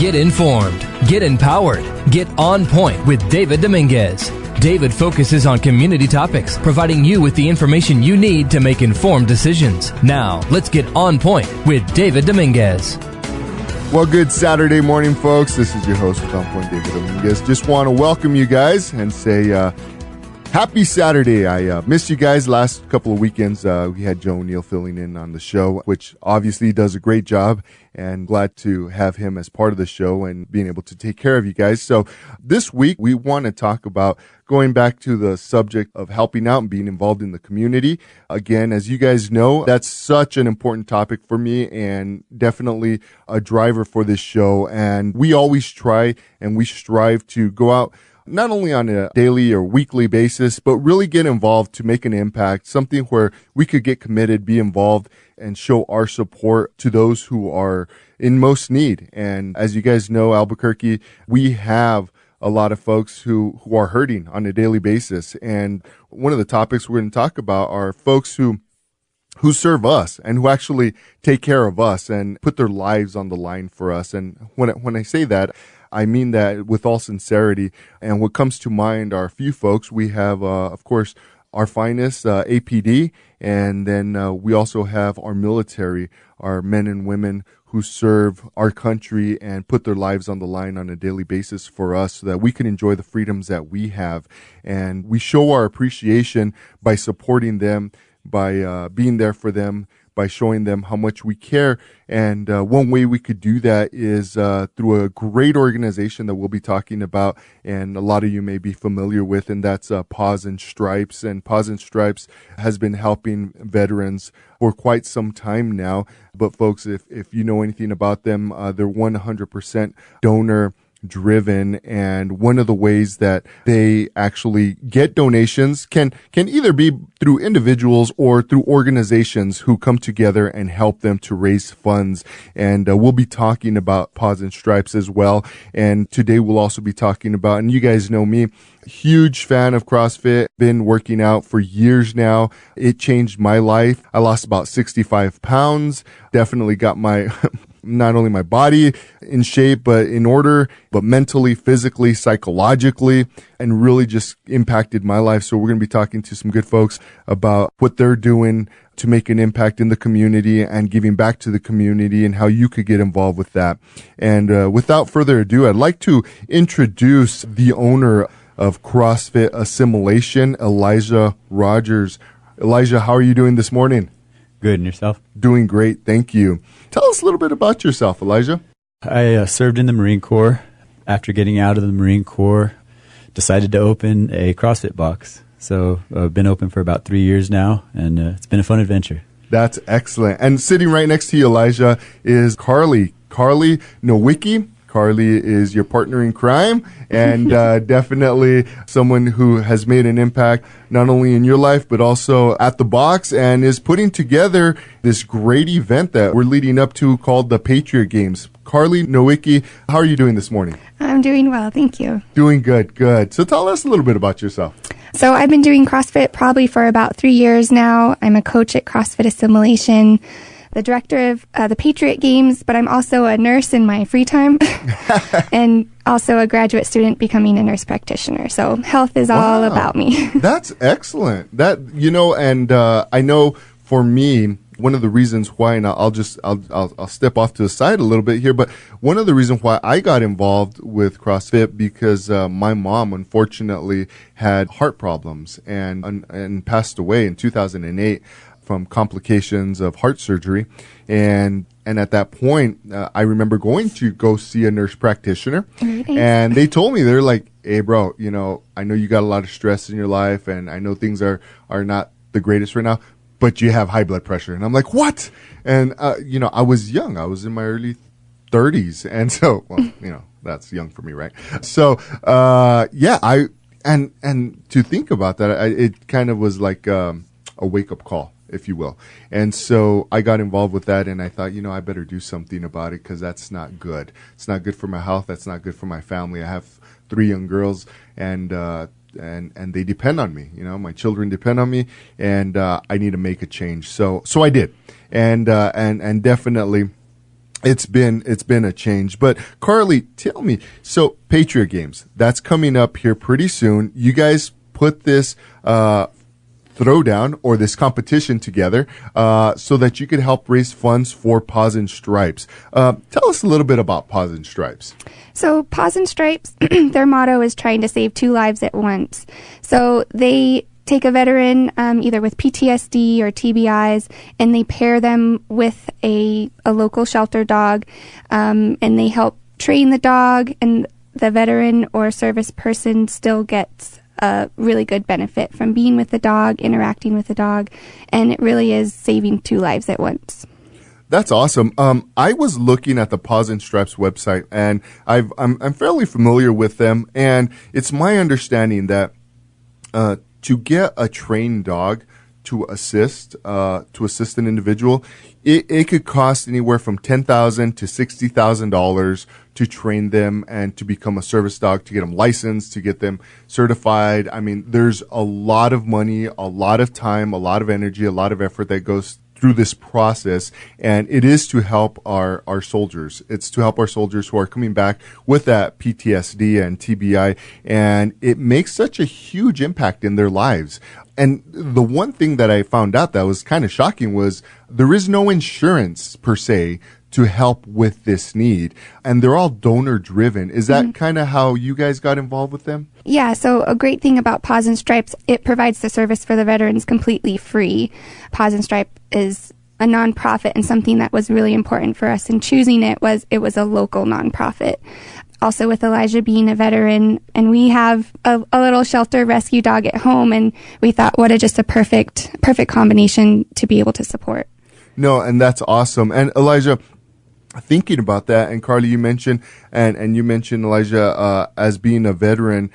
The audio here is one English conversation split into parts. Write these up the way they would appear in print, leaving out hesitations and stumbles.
Get informed, get empowered, get on point with David Dominguez. David focuses on community topics, providing you with the information you need to make informed decisions. Now, let's get on point with David Dominguez. Well, good Saturday morning, folks. This is your host with On Point, David Dominguez. Just want to welcome you guys and say happy Saturday. I missed you guys last couple of weekends. We had Joe O'Neill filling in on the show, which obviously does a great job, and glad to have him as part of the show and being able to take care of you guys. So this week, we want to talk about going back to the subject of helping out and being involved in the community. Again, as you guys know, that's such an important topic for me and definitely a driver for this show. And we always try and we strive to go out not only on a daily or weekly basis, but really get involved to make an impact, something where we could get committed, be involved, and show our support to those who are in most need. And as you guys know, Albuquerque, we have a lot of folks who are hurting on a daily basis. And one of the topics we're going to talk about are folks who serve us and who actually take care of us and put their lives on the line for us. And when I say that, I mean that with all sincerity. And what comes to mind are a few folks. We have, of course, our finest, APD, and then we also have our military, our men and women who serve our country and put their lives on the line on a daily basis for us so that we can enjoy the freedoms that we have. And we show our appreciation by supporting them, by being there for them, by showing them how much we care. And one way we could do that is through a great organization that we'll be talking about, and a lot of you may be familiar with, and that's Paws and Stripes. And Paws and Stripes has been helping veterans for quite some time now. But folks, if you know anything about them, they're 100% donor driven, and one of the ways that they actually get donations can either be through individuals or through organizations who come together and help them to raise funds. And we'll be talking about Paws and Stripes as well. And today we'll also be talking about, and you guys know me, huge fan of CrossFit, been working out for years now. It changed my life. I lost about 65 pounds, definitely got my not only my body in shape, but in order, but mentally, physically, psychologically, and really just impacted my life. So we're going to be talking to some good folks about what they're doing to make an impact in the community and giving back to the community and how you could get involved with that. And without further ado, I'd like to introduce the owner of CrossFit Assimilation, Elijah Rogers. Elijah, how are you doing this morning? Good, and yourself? Doing great, thank you. Tell us a little bit about yourself, Elijah. I served in the Marine Corps. After getting out of the Marine Corps, decided to open a CrossFit box. So I've been open for about 3 years now, and it's been a fun adventure. That's excellent. And sitting right next to you, Elijah, is Carly Nowicki. Carly is your partner in crime, and definitely someone who has made an impact not only in your life, but also at the box, and is putting together this great event that we're leading up to called the Patriot Games. Carly Nowicki, how are you doing this morning? I'm doing well, thank you. Doing good. So tell us a little bit about yourself. So I've been doing CrossFit probably for about 3 years now. I'm a coach at CrossFit Assimilation, the director of the Patriot Games, but I'm also a nurse in my free time and also a graduate student becoming a nurse practitioner. So health is all about me. That's excellent. And I know for me, one of the reasons why, and I'll step off to the side a little bit here, but one of the reasons why I got involved with CrossFit because my mom unfortunately had heart problems and passed away in 2008. From complications of heart surgery. And at that point, I remember going to go see a nurse practitioner. And they told me, they're like, hey, bro, I know you got a lot of stress in your life, and I know things are not the greatest right now, but you have high blood pressure. And I'm like, what? And, I was young. I was in my early 30s. And so, that's young for me, right? So, and to think about that, it kind of was like a wake-up call, if you will. And so I got involved with that, and I thought, I better do something about it because that's not good. It's not good for my health. That's not good for my family. I have 3 young girls, and they depend on me. My children depend on me, and I need to make a change. So I did, and definitely It's been a change. But Carly, tell me, so Patriot Games, that's coming up here pretty soon. You guys put this throwdown or this competition together so that you could help raise funds for Paws and Stripes. Tell us a little bit about Paws and Stripes. So Paws and Stripes, their motto is trying to save 2 lives at once. So they take a veteran either with PTSD or TBIs, and they pair them with a local shelter dog, and they help train the dog, and the veteran or service person still gets a really good benefit from being with the dog, interacting with the dog, and it really is saving 2 lives at once. That's awesome. I was looking at the Paws and Stripes website, and I'm fairly familiar with them, and it's my understanding that to get a trained dog to assist an individual, it could cost anywhere from $10,000 to $60,000 to train them and to become a service dog, to get them licensed, to get them certified. I mean, there's a lot of money, a lot of time, a lot of energy, a lot of effort that goes through this process, and it is to help our soldiers. It's to help our soldiers who are coming back with that PTSD and TBI, and it makes such a huge impact in their lives. And the one thing that I found out that was kind of shocking was there is no insurance per se to help with this need, and they're all donor driven. Is that kind of how you guys got involved with them? Yeah, so a great thing about Paws and Stripes, it provides the service for the veterans completely free. Paws and Stripe is a nonprofit, and something that was really important for us in choosing it was a local nonprofit. Also with Elijah being a veteran, and we have a little shelter rescue dog at home, and we thought what a perfect combination to be able to support. No, and that's awesome. And Elijah, thinking about that, and Carly, you mentioned, and you mentioned Elijah as being a veteran,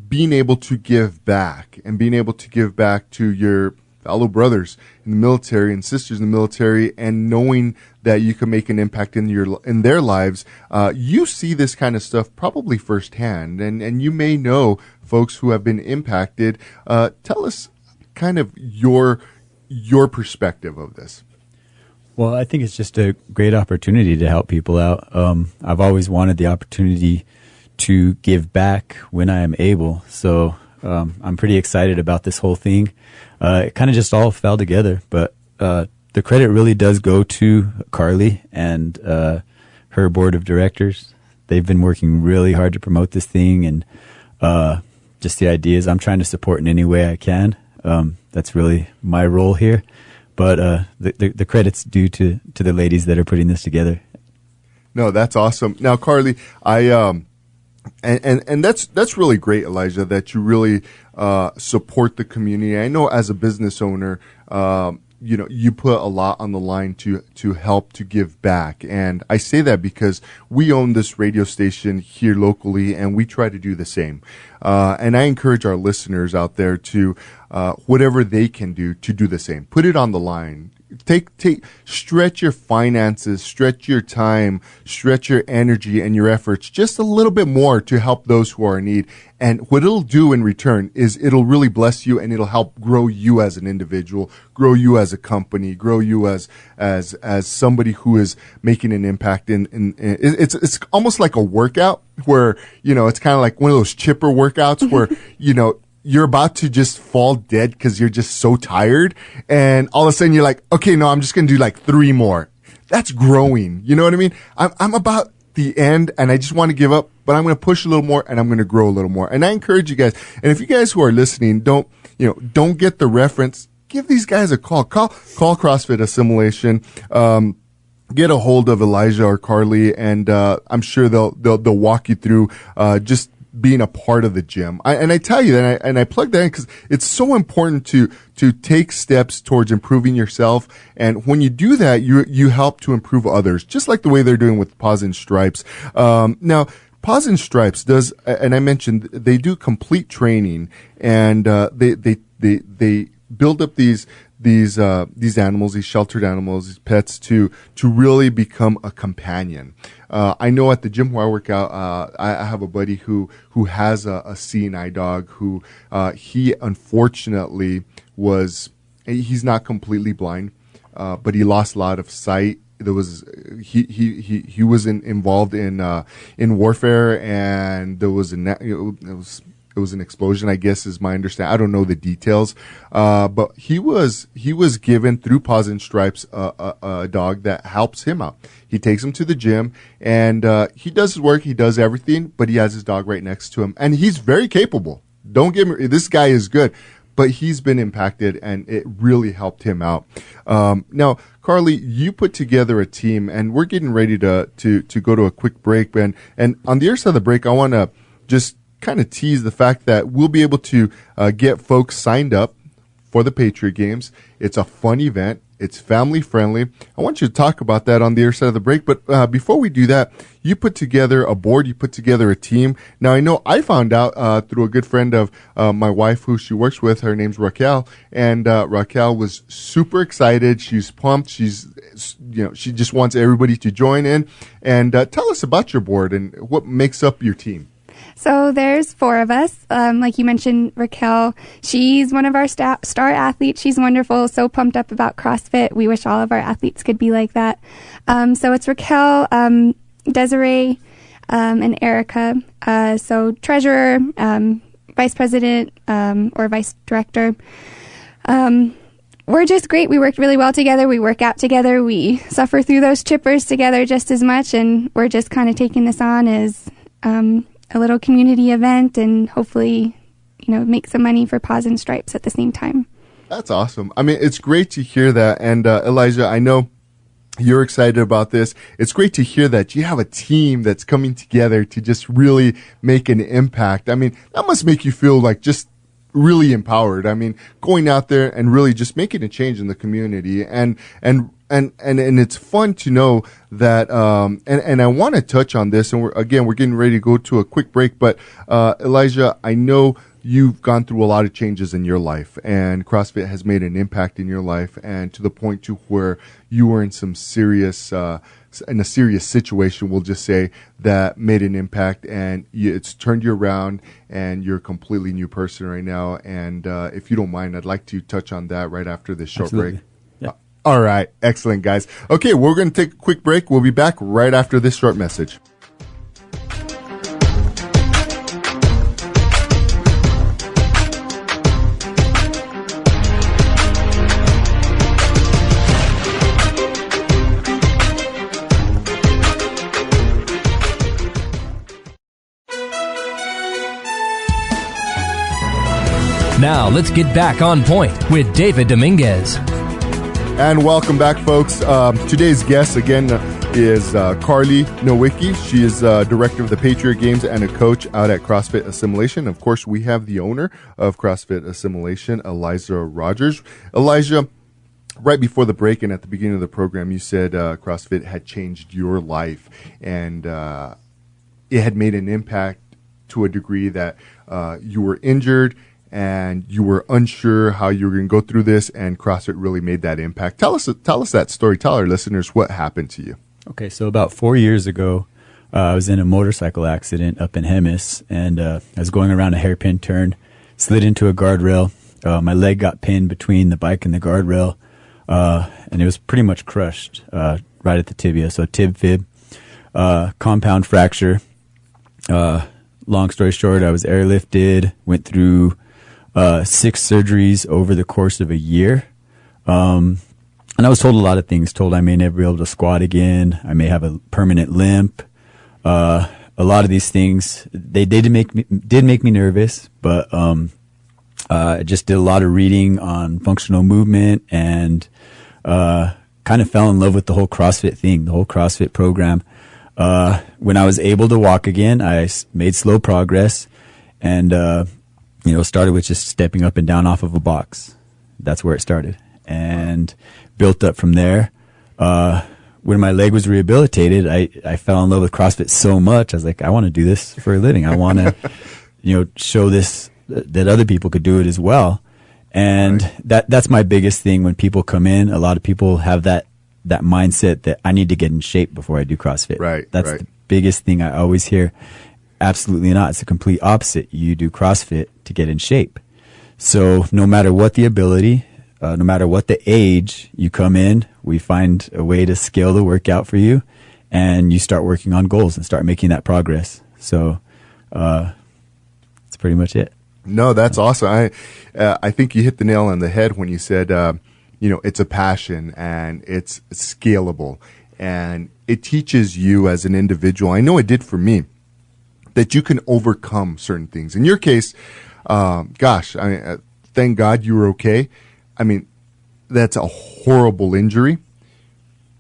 being able to give back and being able to give back to your fellow brothers in the military and sisters in the military, and knowing that you can make an impact in their lives. You see this kind of stuff probably firsthand, and you may know folks who have been impacted. Tell us kind of your perspective of this. Well, I think it's just a great opportunity to help people out. I've always wanted the opportunity to give back when I am able. So I'm pretty excited about this whole thing. It kind of just all fell together, but the credit really does go to Carly and her board of directors. They've been working really hard to promote this thing, and just the ideas I'm trying to support in any way I can. That's really my role here. But the credit's due to the ladies that are putting this together. No, that's awesome. Now, Carly, and that's really great, Elijah, that you really support the community. I know as a business owner, you put a lot on the line to help to give back. And I say that because we own this radio station here locally, and we try to do the same. And I encourage our listeners out there to, whatever they can do, to do the same. Put it on the line. Stretch your finances, stretch your time, stretch your energy and your efforts just a little bit more to help those who are in need. And what it'll do in return is it'll really bless you, and it'll help grow you as an individual, grow you as a company, grow you as somebody who is making an impact it's almost like a workout where, it's kind of like one of those chipper workouts where, you're about to just fall dead because you're just so tired. And all of a sudden you're like, okay, no, I'm just going to do like 3 more. That's growing. You know what I mean? I'm about the end, and I just want to give up, but I'm going to push a little more, and I'm going to grow a little more. And I encourage you guys. And if you guys who are listening don't get the reference, give these guys a call. Call CrossFit Assimilation. Get a hold of Elijah or Carly, and I'm sure they'll walk you through just being a part of the gym. I tell you that, and I plug that in because it's so important to take steps towards improving yourself. And when you do that, you help to improve others, just like the way they're doing with Paws and Stripes. Now, Paws and Stripes does, and I mentioned they do complete training, and they build up these animals, these sheltered animals, these pets to really become a companion. I know at the gym where I work out, I have a buddy who has a seeing-eye dog who, he unfortunately he's not completely blind, but he lost a lot of sight there was he was involved in warfare, and there was it was an explosion, I guess, is my understanding. I don't know the details, but he was given through Paws and Stripes a dog that helps him out. He takes him to the gym, and he does his work, he does everything, but he has his dog right next to him, and he's very capable. Don't get me, this guy is good, but he's been impacted, and it really helped him out. Now, Carly, you put together a team, and we're getting ready to go to a quick break, and on the other side of the break, I want to just kind of tease the fact that we'll be able to get folks signed up for the Patriot Games. It's a fun event. It's family friendly. I want you to talk about that on the other side of the break. But before we do that, you put together a board. You put together a team. Now, I know I found out through a good friend of my wife who she works with. Her name's Raquel. And Raquel was super excited. She's pumped. She just wants everybody to join in. And tell us about your board and what makes up your team. So there's 4 of us. Like you mentioned, Raquel, she's one of our star athletes. She's wonderful, so pumped up about CrossFit. We wish all of our athletes could be like that. So it's Raquel, Desiree, and Erica. So treasurer, vice president, or vice director. We're just great. We work really well together. We work out together. We suffer through those chippers together just as much, and we're just kind of taking this on as a little community event, and hopefully, make some money for Paws and Stripes at the same time. That's awesome. I mean, it's great to hear that. And Elijah, I know you're excited about this. It's great to hear that you have a team that's coming together to just really make an impact. I mean, that must make you feel like just really empowered. I mean, going out there and really just making a change in the community, and it's fun to know that, and I want to touch on this, and we're getting ready to go to a quick break, but, Elijah, I know you've gone through a lot of changes in your life, and CrossFit has made an impact in your life, and to the point to where you were in some serious, in a serious situation, we'll just say, that made an impact, and it's turned you around, and you're a completely new person right now. And if you don't mind, I'd like to touch on that right after this short break. Yeah. All right. Excellent, guys. Okay, we're going to take a quick break. We'll be back right after this short message. Now, let's get back on point with David Dominguez. And welcome back, folks. Today's guest, again, is Carly Nowicki. She is director of the Patriot Games and a coach out at CrossFit Assimilation. Of course, we have the owner of CrossFit Assimilation, Elijah Rogers. Elijah, right before the break and at the beginning of the program, you said CrossFit had changed your life, and it had made an impact to a degree that you were injured and you were unsure how you were going to go through this, and CrossFit really made that impact. Tell us that story. Tell our listeners what happened to you. Okay, so about 4 years ago, I was in a motorcycle accident up in Hemis, and I was going around a hairpin turn, slid into a guardrail. My leg got pinned between the bike and the guardrail, and it was pretty much crushed right at the tibia. So tib-fib, compound fracture. Long story short, I was airlifted, went through 6 surgeries over the course of a year. And I was told a lot of things. Told I may never be able to squat again. I may have a permanent limp. A lot of these things, they did make me nervous, but I just did a lot of reading on functional movement, and kind of fell in love with the whole CrossFit thing, the whole CrossFit program. When I was able to walk again, I made slow progress, and started with just stepping up and down off of a box. That's where it started, and built up from there. When my leg was rehabilitated, I fell in love with CrossFit so much. I was like, I want to do this for a living. I want to, show this, that other people could do it as well. And right. That's my biggest thing when people come in. A lot of people have that mindset that I need to get in shape before I do CrossFit. Right. That's the biggest thing I always hear. Absolutely not. It's the complete opposite. You do CrossFit to get in shape. So no matter what the ability, no matter what the age you come in, we find a way to scale the workout for you, and you start working on goals and start making that progress. So that's pretty much it. No, that's awesome. I think you hit the nail on the head when you said, it's a passion and it's scalable, and it teaches you as an individual. I know it did for me, that you can overcome certain things. In your case, thank God you were okay. I mean, that's a horrible injury,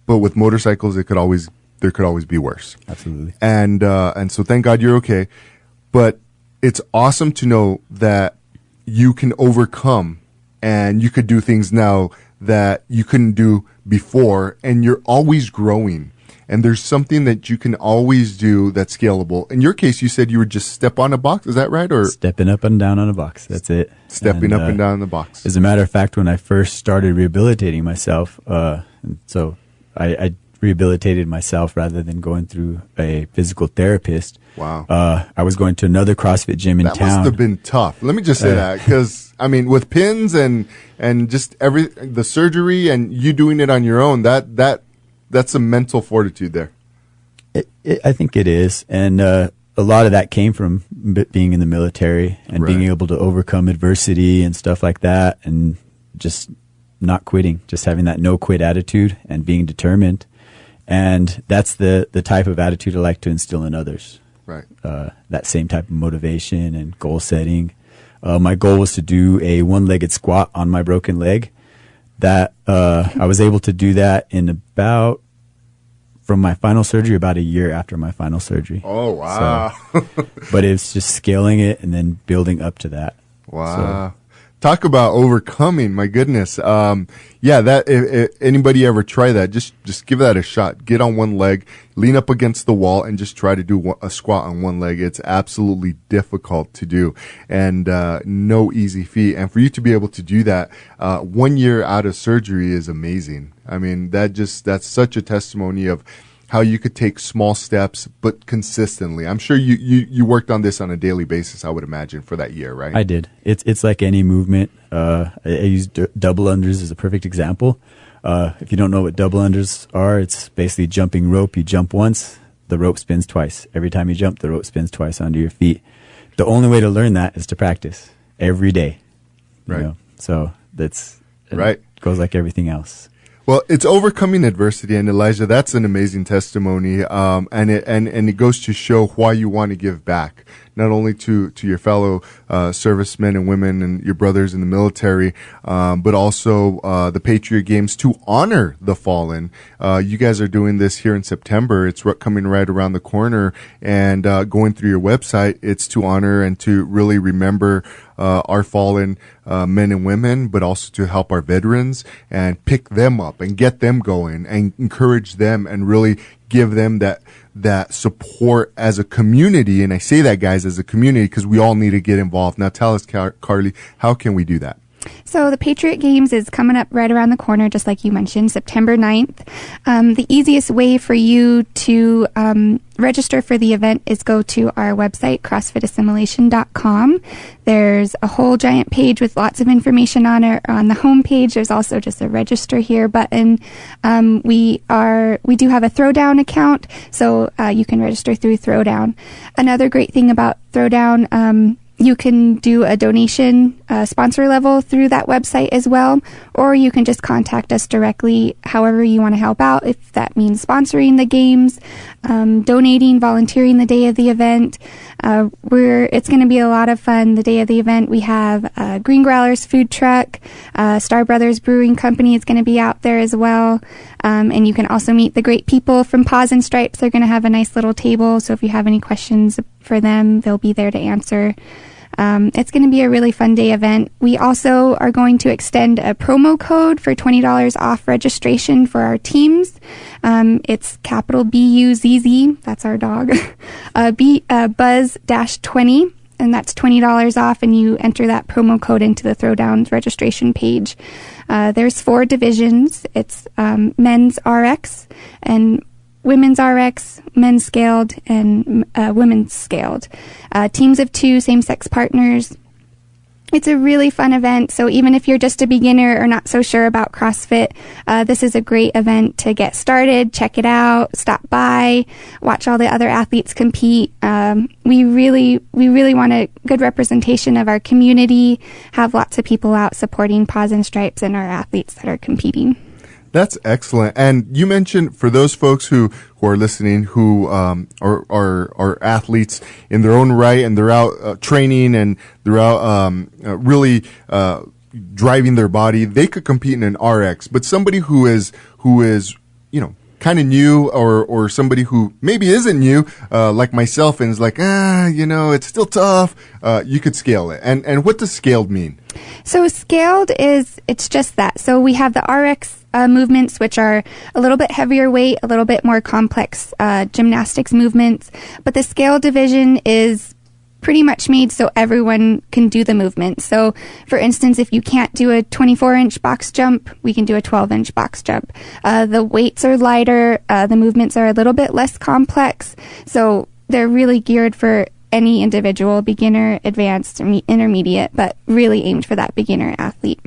but with motorcycles, there could always be worse. Absolutely. And so thank God you're okay. But it's awesome to know that you can overcome and you could do things now that you couldn't do before, and you're always growing. And there's something that you can always do that's scalable. In your case, you said you would just step on a box. Is that right? Or stepping up and down on a box. That's it. Stepping up and down on the box. As a matter of fact, when I first started rehabilitating myself, so I rehabilitated myself rather than going through a physical therapist. Wow. I was going to another CrossFit gym in town. That must have been tough. Let me just say that, because I mean, with pins and just the surgery and you doing it on your own, that's some mental fortitude there. I think it is. And a lot of that came from being in the military and being able to overcome adversity and stuff like that, and just not quitting, just having that no quit attitude and being determined. And that's the type of attitude I like to instill in others. Right. That same type of motivation and goal setting. My goal was to do a one-legged squat on my broken leg. That I was able to do that from my final surgery, about a year after my final surgery. Oh, wow. So, but it's just scaling it and then building up to that. Wow. So, talk about overcoming, my goodness. If anybody ever try that, just give that a shot. Get on one leg, lean up against the wall, and just try to do a squat on one leg. It's absolutely difficult to do, and no easy feat. And for you to be able to do that 1 year out of surgery is amazing. I mean, that's such a testimony of how you could take small steps, but consistently. I'm sure you worked on this on a daily basis, I would imagine, for that year, right? I did. It's like any movement. I use double unders as a perfect example. If you don't know what double unders are, it's basically jumping rope. You jump once, the rope spins twice. Every time you jump, the rope spins twice onto your feet. The only way to learn that is to practice every day. Right. So that's right. It goes like everything else. Well, it's overcoming adversity, and Elijah, that's an amazing testimony. And it goes to show why you want to give back, not only to your fellow servicemen and women and your brothers in the military, but also the Patriot Games to honor the fallen. You guys are doing this here in September. It's coming right around the corner, and going through your website, it's to honor and to really remember our fallen men and women, but also to help our veterans and pick them up and get them going and encourage them and really give them that support as a community. And I say that, guys, as a community, because we all need to get involved. Now tell us, Carly, how can we do that? So the Patriot Games is coming up right around the corner, just like you mentioned, September 9th. The easiest way for you to register for the event is go to our website, CrossFitAssimilation.com. There's a whole giant page with lots of information on it. On the home page, there's also just a register here button. We do have a Throwdown account, so you can register through Throwdown. Another great thing about Throwdown, you can do a donation sponsor level through that website as well, or you can just contact us directly however you want to help out. If that means sponsoring the games, donating, volunteering the day of the event. It's going to be a lot of fun the day of the event. We have Green Growlers food truck, Star Brothers Brewing Company is going to be out there as well. And you can also meet the great people from Paws and Stripes. They're going to have a nice little table, so if you have any questions for them, they'll be there to answer. It's going to be a really fun day event. We also are going to extend a promo code for $20 off registration for our teams. It's capital BUZZ, that's our dog, Buzz-20, and that's $20 off, and you enter that promo code into the Throwdown registration page. There's 4 divisions. It's men's RX and women's RX, men's scaled, and women's scaled. Teams of 2, same-sex partners. It's a really fun event, so even if you're just a beginner or not so sure about CrossFit, this is a great event to get started. Check it out, stop by, watch all the other athletes compete. We really want a good representation of our community, have lots of people out supporting Paws and Stripes and our athletes that are competing. That's excellent. And you mentioned for those folks who are listening, who are athletes in their own right, and they're out training, and they're out really driving their body, they could compete in an RX. But somebody who is kind of new, or somebody who maybe isn't new, like myself, and is like, it's still tough, you could scale it. And what does scaled mean? So scaled it's just that. So we have the RX movements, which are a little bit heavier weight, a little bit more complex gymnastics movements. But the scaled division is pretty much made so everyone can do the movement. So, for instance, if you can't do a 24-inch box jump, we can do a 12-inch box jump. The weights are lighter. The movements are a little bit less complex. So they're really geared for any individual, beginner, advanced, intermediate, but really aimed for that beginner athlete.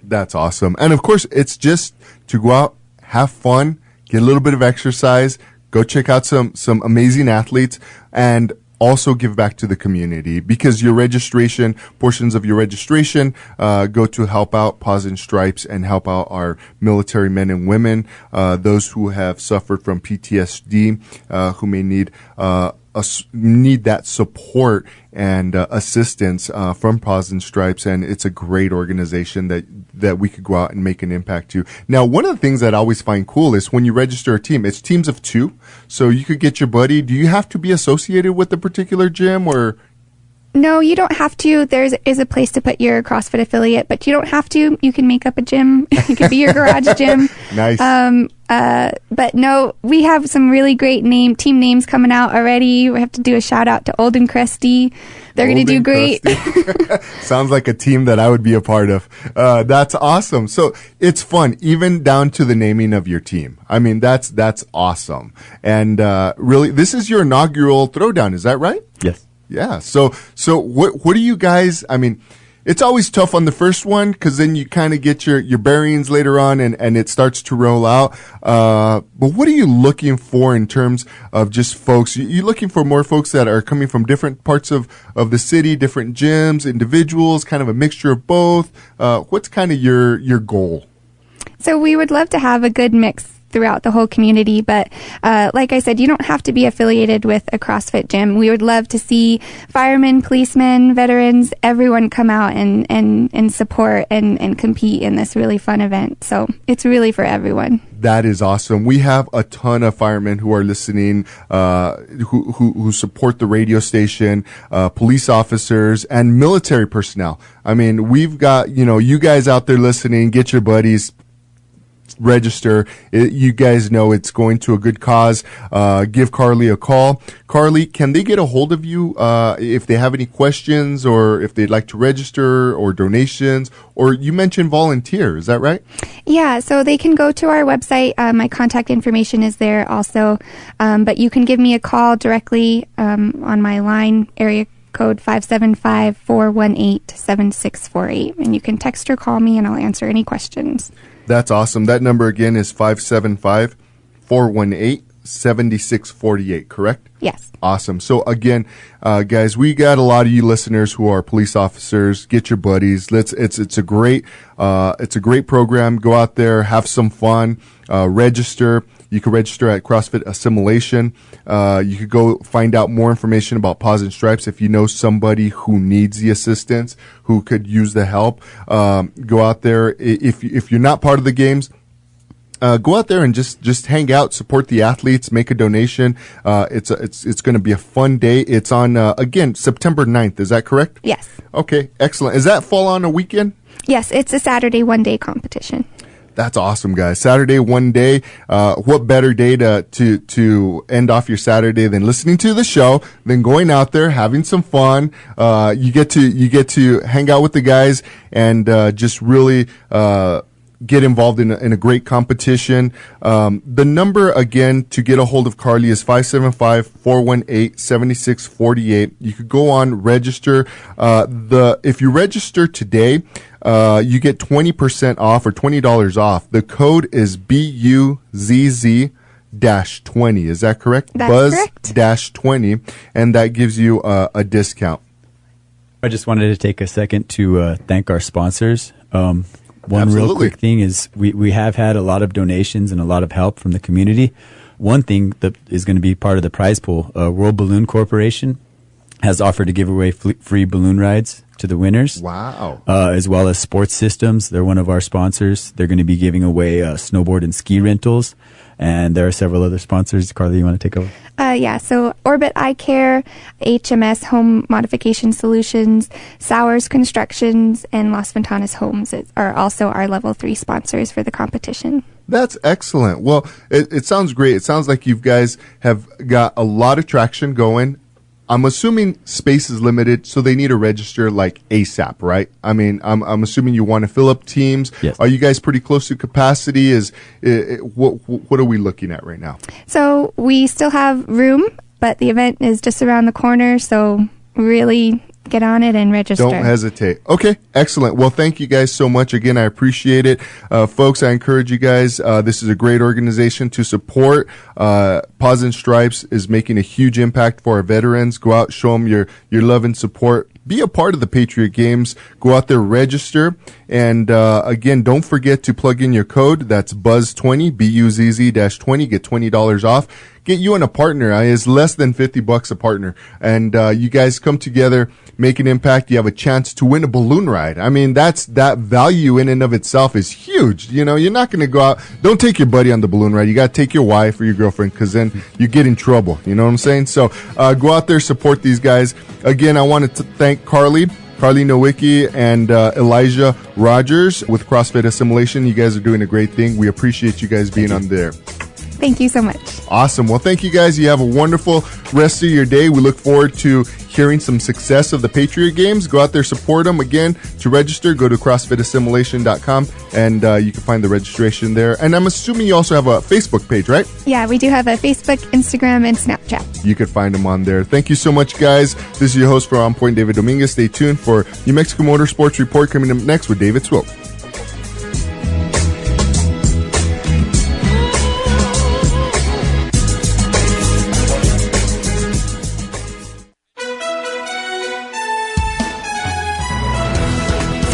That's awesome. And of course, it's just to go out, have fun, get a little bit of exercise, go check out some amazing athletes, and also give back to the community, because your registration, portions of your registration, go to help out Paws and Stripes and help out our military men and women, those who have suffered from PTSD, who may need that support and assistance from Paws and Stripes, and it's a great organization that we could go out and make an impact to. Now, one of the things that I always find cool is when you register a team, it's teams of 2, so you could get your buddy. Do you have to be associated with a particular gym, or? No, you don't have to. There is a place to put your CrossFit affiliate, but you don't have to. You can make up a gym. It could be your garage gym. Nice. But no, we have some really great team names coming out already. We have to do a shout out to Old and Crusty. They're going to do great. Sounds like a team that I would be a part of. That's awesome. So it's fun, even down to the naming of your team. I mean, that's awesome. And really, this is your inaugural Throwdown. Is that right? Yes. Yeah. So what do you guys, I mean, it's always tough on the first one, because then you kind of get your bearings later on, and it starts to roll out. But what are you looking for in terms of just folks? You're looking for more folks that are coming from different parts of the city, different gyms, individuals, kind of a mixture of both. What's kind of your goal? So we would love to have a good mix throughout the whole community, but like I said, you don't have to be affiliated with a CrossFit gym. We would love to see firemen, policemen, veterans, everyone come out and support and compete in this really fun event. So it's really for everyone. That is awesome. We have a ton of firemen who are listening, who support the radio station, police officers, and military personnel. I mean, we've got, you guys out there listening, get your buddies, register. You guys know it's going to a good cause. Give Carly a call. Carly, can they get a hold of you if they have any questions, or if they'd like to register, or donations, or you mentioned volunteer? Is that right? Yeah, so they can go to our website. My contact information is there also, but you can give me a call directly on my line, area code 575-418-7648, and you can text or call me and I'll answer any questions. That's awesome. That number again is 575-418-7648, correct? Yes. Awesome. So again, guys, we got a lot of you listeners who are police officers. Get your buddies. It's a great program. Go out there, have some fun, register. You can register at CrossFit Assimilation. You could go find out more information about Paws and Stripes if you know somebody who needs the assistance, who could use the help. Go out there. If you're not part of the games, go out there and just hang out, support the athletes, make a donation. It's going to be a fun day. It's on, again, September 9th. Is that correct? Yes. Okay, excellent. Does that fall on a weekend? Yes, it's a Saturday one-day competition. That's awesome, guys. Saturday, one day. What better day to end off your Saturday than listening to the show, than going out there, having some fun. You get to hang out with the guys and just really get involved in a great competition. The number again to get a hold of Carly is 575-418-7648. You could go on, register. If you register today, you get 20% off or $20 off. The code is BUZZ-20. Is that correct? That's correct. Buzz-20, and that gives you a discount. I just wanted to take a second to thank our sponsors. One Absolutely. real quick thing is we have had a lot of donations and a lot of help from the community. One thing that is going to be part of the prize pool, World Balloon Corporation has offered to give away free balloon rides to the winners. Wow. As well as Sports Systems. They're one of our sponsors. They're going to be giving away snowboard and ski rentals. And there are several other sponsors. Carly, you want to take over? So Orbit Eye Care, HMS Home Modification Solutions, Sowers Constructions, and Las Ventanas Homes are also our level 3 sponsors for the competition. That's excellent. Well, it sounds great. It sounds like you guys have got a lot of traction going. I'm assuming space is limited, so they need to register like ASAP, right? I mean, I'm assuming you want to fill up teams. Yes. Are you guys pretty close to capacity? What are we looking at right now? So we still have room, but the event is just around the corner, so really get on it and register. Don't hesitate. Okay, excellent. Well, thank you guys so much. Again, I appreciate it. Folks, I encourage you guys, this is a great organization to support. Paws and Stripes is making a huge impact for our veterans. Go out, show them your love and support. Be a part of the Patriot Games. Go out there, register. And again, don't forget to plug in your code. That's BUZZ20, BUZZ-20. Get $20 off. Get you and a partner. It's less than $50 a partner. And you guys come together, make an impact. You have a chance to win a balloon ride. I mean, that value in and of itself is huge. You know, you're not going to go out. Don't take your buddy on the balloon ride. You got to take your wife or your girlfriend, because then you get in trouble. You know what I'm saying? So go out there, support these guys. Again, I wanted to thank Carly Nowicki and Elijah Rogers with CrossFit Assimilation. You guys are doing a great thing. We appreciate you guys being on there. Thank you so much. Awesome. Well, thank you guys. You have a wonderful rest of your day. We look forward to hearing some success of the Patriot Games. Go out there, support them. Again, to register, go to CrossFitAssimilation.com, and you can find the registration there. And I'm assuming you also have a Facebook page, right? Yeah, we do have a Facebook, Instagram, and Snapchat. You could find them on there. Thank you so much, guys. This is your host for On Point, David Dominguez. Stay tuned for New Mexico Motorsports Report coming up next with David Swope.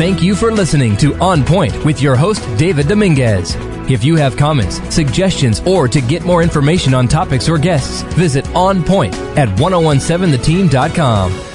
Thank you for listening to On Point with your host, David Dominguez. If you have comments, suggestions, or to get more information on topics or guests, visit On Point at 1017theteam.com.